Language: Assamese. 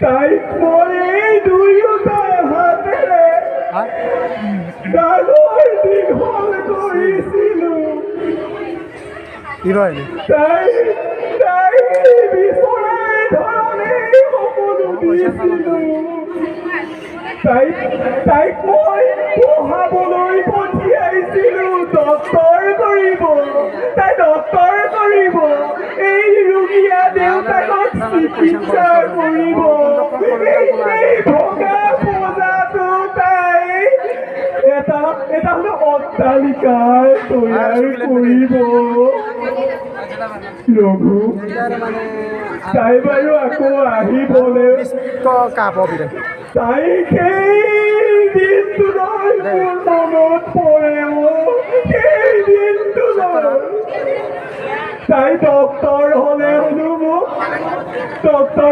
তাইক মই এই দুয়োটা হাতেৰে ডাঙৰ দীঘল কৰিছিলোঁ। তাই বিচৰাৰ ধৰণেই সকলো দিছিলোঁ। তাইক মই পঢ়াবলৈ পঠিয়াইছিলোঁ, ডক্তৰ কৰিব। তাই ডক্তৰ কৰিব, এই ৰোগীয়া দেউতাকক চিকিৎসা কৰিব। এই ভগা পূজাটো তাই এটা অট্টালিকা তৈয়াৰ কৰিব। ৰঘু, তাই বাৰু আকৌ আহিবনে? তাই সেই দিনটোলৈ মোৰ মনত পৰে। সেই দিনটোলৈ তাই ডক্তৰ হ'লে হেনো মোক ডক্তৰ